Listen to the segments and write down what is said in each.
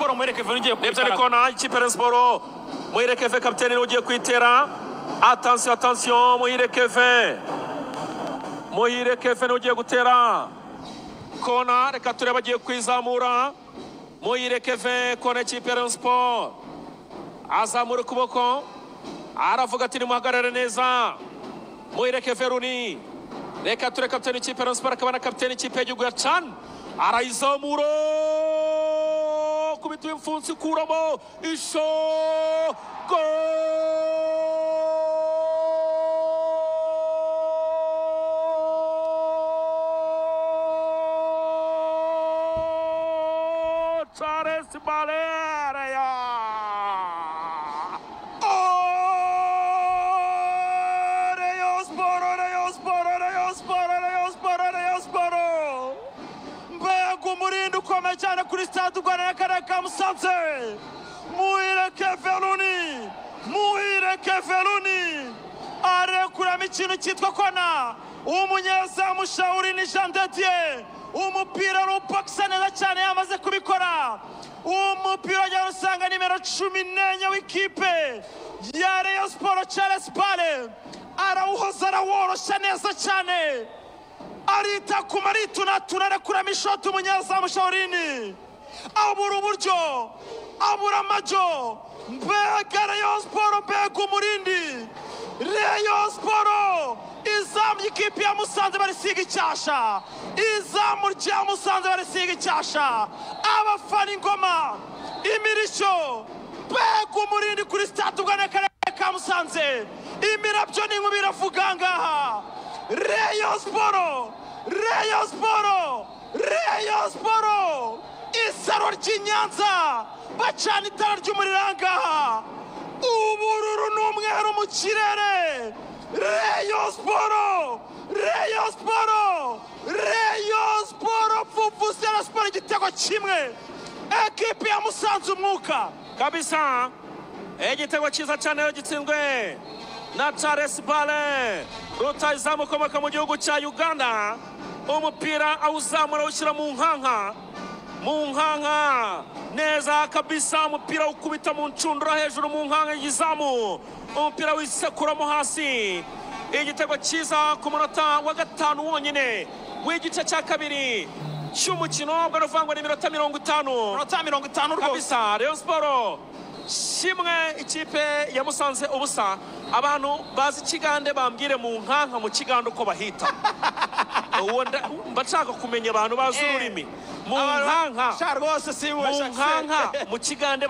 Sport Muhire Kevin ugiye kwitera nibyo kona ikipe Rayon Sport Muhire Kevin kapiteni ugiye kwitera attention Muhire Kevin ugiye gutera kona reka tureba agiye kwizamura Muhire Kevin kona ikipe Rayon Sport azamura ukuboko aravuga ati nimuhagarare neza Muhire Kevin Runi reka ture kapiteni ikipe Rayon Sport akaba na kapiteni ikipe y'igihugu ya CHAN arayizamura kubita imfunsi kuramo isho Charles Baleria cyane kuri stade Rwanda y'akarere ka Musanze Muhire Kevin Runi arekuramo ikintu cyitwa kona umunyezamu Shaurini Jean de Dieu umupira rupakisa neza cyane yamaze kubikora umupira ujya usanga nimero 14 w'ikipe ya Rayon Sport Charles Bale arawuhoza araworoshya neza cyane arita kumarituna arekuramo ishoti umunyezamu Shaurini abura uburyo abura amajo mbega Rayon Sport mbega umurindi Rayon Sport izamu ikipe ya Musanze barisiga icyasha izamu rya Musanze barisiga icyasha abafana ingoma imirisho mbega umurindi kuri stade Rwanda y'akarere ka Musanze imirabyo n'inkuba iravuga ngaha Rayon Sport isaro ry'Inyanza bacana itara ry'umuriro ngaha ubururu n'umweru mu kirere Rayon Sport Fufusera Sport igitego kimwe ekipe ya Musanze umwuka kabisa igitego cyiza cyane gitsinzwe na Charles Bale rutayizamu ukomoka mu gihugu cya Uganda umupira awuzamura awushyira mu nkanka neza kabisa umupira ukubita mu ncundura hejuru mu nkanka y'izamu umupira wisekuramo hasi igitego cyiza ku munota wa 5 wonyine w'igice cya kabiri cy'umukino bwo ruvangwa n'iminota 50 rwose kabisa Rayon Sport shimwe ikipe ya Musanze ubusa abantu bazi Kigande bambwire mu nkanka mu Kigande uko bahita mbashaka kumenya abantu bazi ururimi mu nkanka rwose si mu nkanka mu Kigande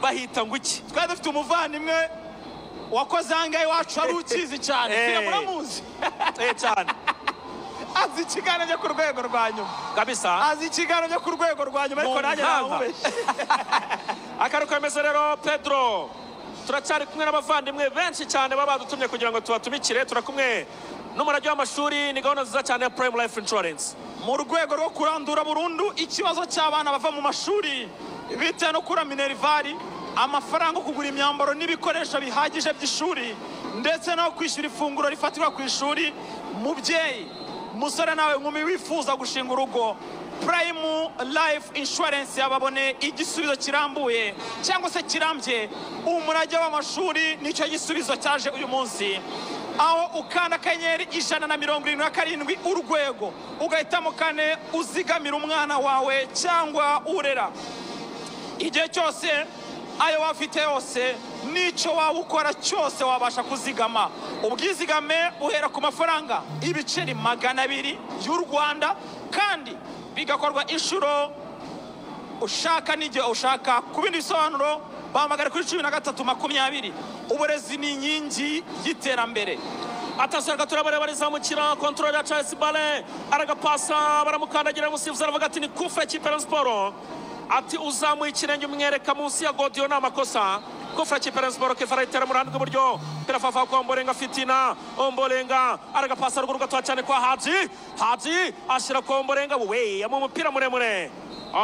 bahita ngo iki twari dufite umuvandimwe wakoze angaye wacu ari ukizi cyane sire muramuzi cyane azi Kigande cyo ku rwego rwa nyuma kabisa azi Kigande cyo ku rwego rwa nyuma ariko nanjye nawubeshye akaruka meze rero Pedro turacyari kumwe n'abavandimwe benshi cyane babadutumye kugira ngo tubatumikire turakumwe n'umurage w'amashuri ni gahunda nziza cyane ya Prime Life Insurance mu rwego rwo kurandura burundu ikibazo cy'abana bava mu mashuri bitewe no kura minervari amafaranga kugura imyambaro n'ibikoresho bihagije by'ishuri ndetse no kwishyura ifunguro rifatirwa ku ishuri mubyeyi musore nawe nkumi wifuza gushinga urugo Prime Life Insurance yababone igisubizo kirambuye cyangwa se kirambye umurage w'amashuri nicyo gisubizo cyaje uyu munsi aho ukanda kanyenyeri 177 urwego ugahitamo kane uzigamira umwana wawe cyangwa urera igihe cyose ayo wafite yose nicyo waba ukora cyose wabasha kuzigama ubwizigame uhera ku mafaranga ibiceri 200 y'u Rwanda kandi bigakorwa inshuro ushaka n'igihe ushaka ku bindi bisobanuro bahamagara kuri 1320 uburezi ni inkingi y'iterambere atasanga turabarebariza mukira control ya Charles Bale aragapasa baramukandagira musifuzi aravuga ati ni kufa ikipe ya Sport ati uzamuye ikirenge umwereka munsi ya godiyo n'amakosa kufa ikipe ya Sport kefara itera mu ruhande rw'iburyo pirafafa kwa Ombolenga Fitina Ombolenga aragapasa ruguru gato cyane kwa Haji ashira kwa Ombolenga we mu mupira muremure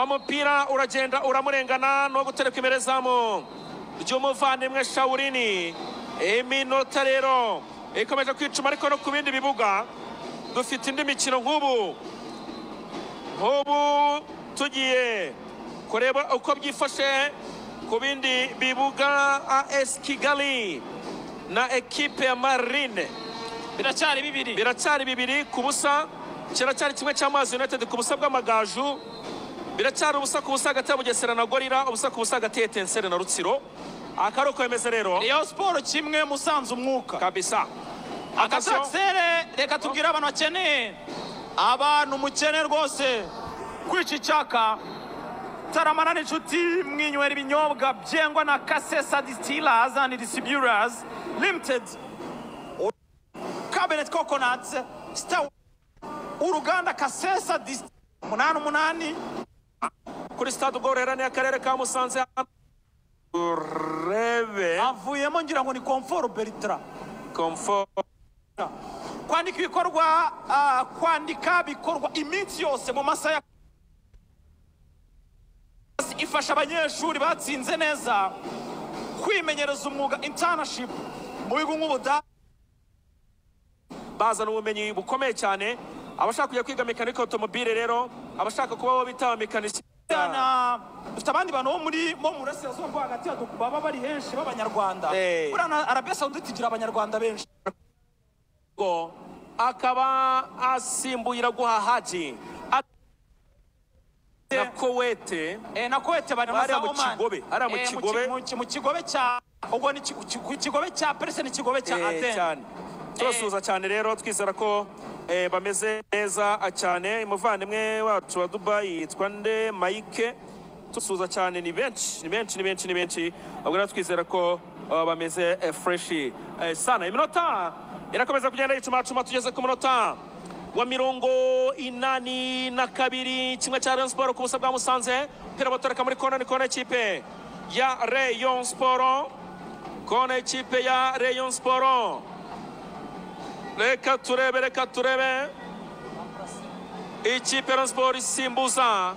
umupira uragenda uramurengana no gutereka imbere zamu ry'umuvandimwe Shaurini iminota rero ikomeje kwicuma ariko no ku bindi bibuga dufite indi mikino nk'ubu tugiye kureba uko byifashe ku bindi bibuga. AS Kigali na ekipe ya Marine biracyari bibiri ku busa. Kiracyari kimwe cy'Amazi United ku busa bw'Amagaju. Biracyari ubusa ku busa hagati ya Bugesera na Gorira, ubusa ku busa hagati ya Etincelle na Rutsiro. Akaruko yemeze rero Rayon Sport kimwe, Musanze umwuka kabisa. Akasaksere reka tubwire abantu bakeneye, abantu mukene rwose kwica icyaka, taramana n'inshuti mwinywera ibinyobwa byengwa na Kasesa Distillers and Distributors Limited, Cabinet Coconuts, Star, uruganda Kasesa Distillers 88 kuri stade Gorera n'akarere ka Musanze. Urebe avuyemo ngira ngo ni Comfort Bertrand. Comfort kwandika bikorwa iminsi yose mu masaha ifasha abanyeshuri batsinze neza kwimenyereza umwuga internship mu bigo nk'ubuda, bazana ubumenyi bukomeye cyane. Abashaka kujya kwiga mekanike automobile rero, abashaka kuba bita mekanisi, dufite abandi bantu bo muri Burasirazuba bwo hagati baba bari henshi b'abanyarwanda. Burana Arabia Saudite igira abanyarwanda benshi. Akaba asimbuye Iraguha Haji na Kuwait bari mu Kigobe, ari mu Kigobe, mu Kigobe cya ubwo ni Kigobe cya Perse, ni Kigobe cya Aden. Turasuhuza cyane rero, twizera ko bameze neza cyane. Umuvandimwe wacu wa Dubai yitwa nde Mike, tusuhuza cyane, ni benshi. Ubwo rero twizera ko bameze fresh sana. Iminota irakomeza kugenda yicuma, tugeze ku munota wa 82. Kimwe cya Rayon Sport ku busa bwa Musanze. Pira batoreka muri kona, ni kona ikipe ya Rayon Sport, kona ikipe ya Rayon Sport. Reka turebe ikipe ya Rayon Sport isimbuza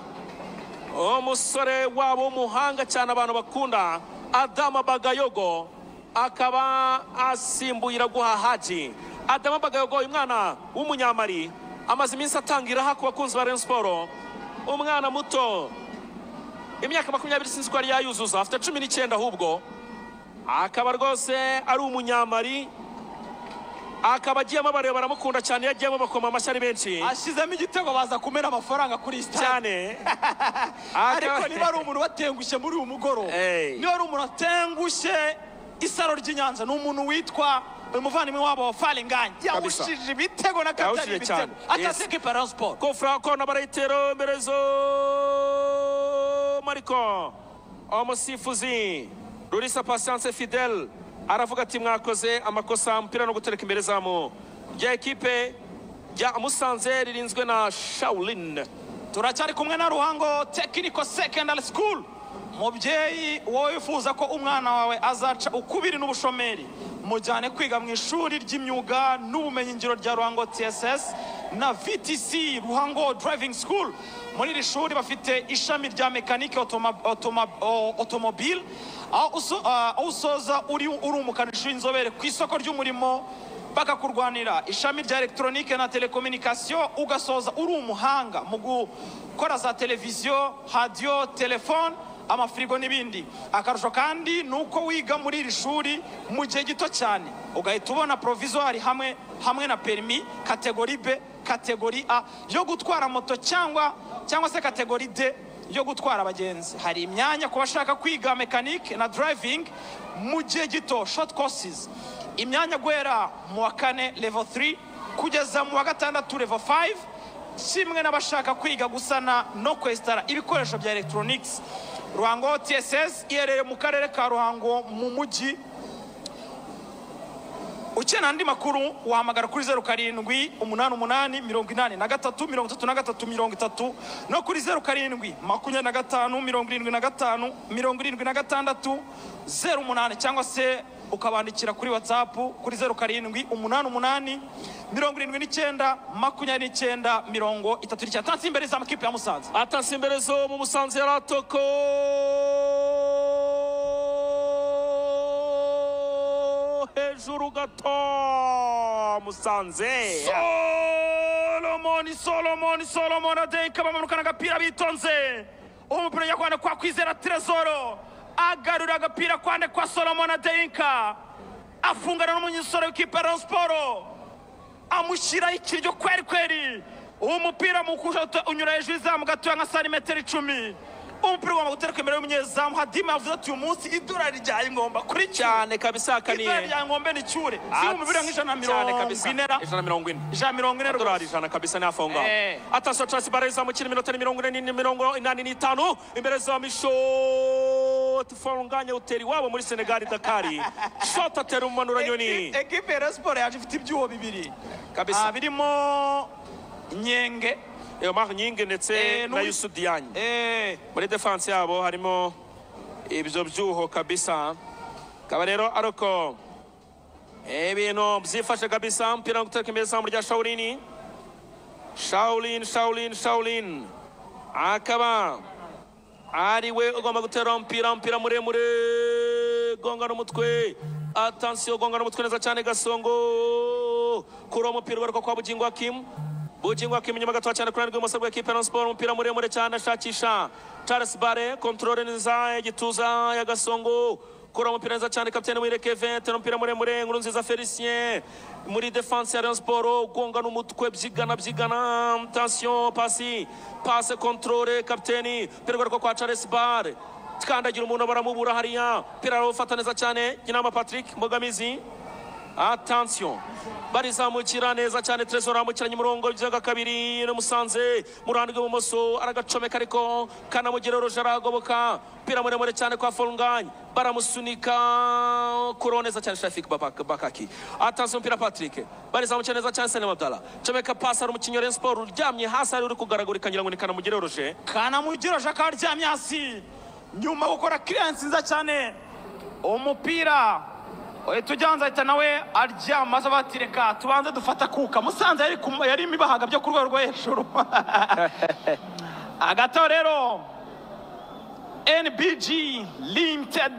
umusore wabo w'umuhanga cyane abantu bakunda, Adama Bagayogo, akaba asimbuye Iraguha Haji. Adama Bagayogo, uyu mwana w'umunyamari, amaze iminsi atangira ku bakunzi ba Rayon Sport. Umwana muto, imyaka 20 sinzi ko ari yayuzuza, afite 19 ahubwo. Akaba rwose ari umunyamari, akaba agiyemo abareba baramukunda cyane, yagiyemo bakoma amashyi ari benshi. Ashizemo igitego baza kumena amafaranga kuri stade cyane. Ariko niba ari umuntu watengushye muri uyu mugoro, niba ari umuntu watengushye isaro ry'Inyanza, ni umuntu witwa umuvandimwe wabo Falinganya, yawushije ibitego na katari ibitego ataseke Rayon Sport. Kofra kona barayitero Berezo Mariko, umusifuzi Rurisa Patience Fidel aravuga ati mwakoze amakosa, mpira no gutereka imbere zamu ya ekipe ya Musanze ririnzwe na Shaolin. Turacyari kumwe na Ruhango Technical Secondary School. Mubyeyi wowe wifuza ko umwana wawe azaca ukubiri n'ubushomeri, mujyane kwiga mu ishuri ry'imyuga n'ubumenyi ngiro rya Ruhango TSS na VTC Ruhango Driving School. Muri iri shuri bafite ishami rya mekanike automobile, aho usoza uri umukanishi w'inzobere ku isoko ry'umurimo bakakurwanira ishami rya electronique na telecommunication, ugasoza uri umuhanga mu gukora za televiziyo, radio, telefone, amafirigo n'ibindi. Akarusho kandi nuko wiga muri iri shuri mu gihe gito cyane, ugahita ubona provisoire hamwe na permis kategori B, kategori A yo gutwara moto cyangwa se kategori D yo gutwara abagenzi. Hari imyanya ku bashaka kwiga mechanic na driving mu gihe gito, short courses. Imyanya guhera mu wa 4 level 3 kugeza mu wa 6 level 5, kimwe n'abashaka kwiga gusana no kwestara ibikoresho bya electronics. Ruhango TSS iherereye mu karere ka Ruhango mu mujyi. Ukeneye andi makuru wahamagara kuri 0788833330 no kuri 0725757608 cyangwa se ukabandikira kuri WhatsApp kuri 0788792930. Atansi imbere za makipe ya Musanze, atansi imbere zo mu Musanze yaratoko hejuru gato Musanze. Solomon Adeka bamanukana agapira bitonze, umupira ujya kwande kwa Kwizera Tresoro, agarura agapira kwande kwa Solomon Adeyinka, afungana n'umunyesoro w'ikipe ya Rayon Sport, amushyiraho ikiryo kweri kweri. Umupira mukusha unyura hejuru izamu gatoya nka santimetero 10. Umupira wama gutereka imbere y'umunyezamu. Hadima yavuze ati uyu munsi idolari ryaye ngomba kuri cyane kabisa kaniye. Idolari ryaye ngombe ni cyure. Si umupira nk'ijana ijana na mirongo ine dolari ijana kabisa nafonga. Attention Chelsea bareza mu kiri minota 85 imbere za Mishot Fonganya uteri wabo muri Senegal Dakari. Shot atera umanura nyoni. Equipe ya Sport yaje ifite ibyuho bibiri kabisa. Birimo Nyenge Omar Nyinge ndetse na Yusuf Diagne. Muri defense yabo harimo ibyo byuho kabisa. Kaba rero ariko ibintu byifashe kabisa. Mpira gutereka imbere zamu rya Shaolin akaba ariwe ugomba gutera mpira muremure gonga n'umutwe. Attention gonga n'umutwe neza cyane Gasongo kuro umupira bariko kwa Bugingo Hakim nyuma gato cyane kuri rw'imoso rw'equipe ya Sport. Umupira muremure cyane ashakisha Charles Bare, controle neza igituza ya Gasongo kuro umupira neza cyane kapiteni Wire Kevin. Umupira muremure Nkurunziza Felicien muri defense ya Rayon Sport, gonga n'umutwe byigana. Attention passe controle kapiteni perwa kwa Charles Bare, tkandagira umuntu baramubura hariya. Pira ufata neza cyane Ginama Patrick Mbogamizi. Attention barizamukira neza cyane Tresor amukiranye umurongo byaga kabiri no Musanze murandi rw'ubumoso aragacomeka ariko kanamugero Roger aragoboka. Pira muremure cyane kwa Folnganye baramusunika kuroneza cyane Shafik Bakaki. Attention pira Patrick barizamukira neza cyane Sene Abdallah comeka pass ari umukinnyi wa Rayon Sport uryamye hasi ari kugaragurika ngira ngo ni kanamugero Roger akaryamye hasi nyuma gukora clearance nziza cyane. Umupira tujyanza ahita nawe aryama aza batireka tubanze dufata kuka. Musanze yari imibahaga byo ku rwego rwo hejuru. Agato rero NBG Limited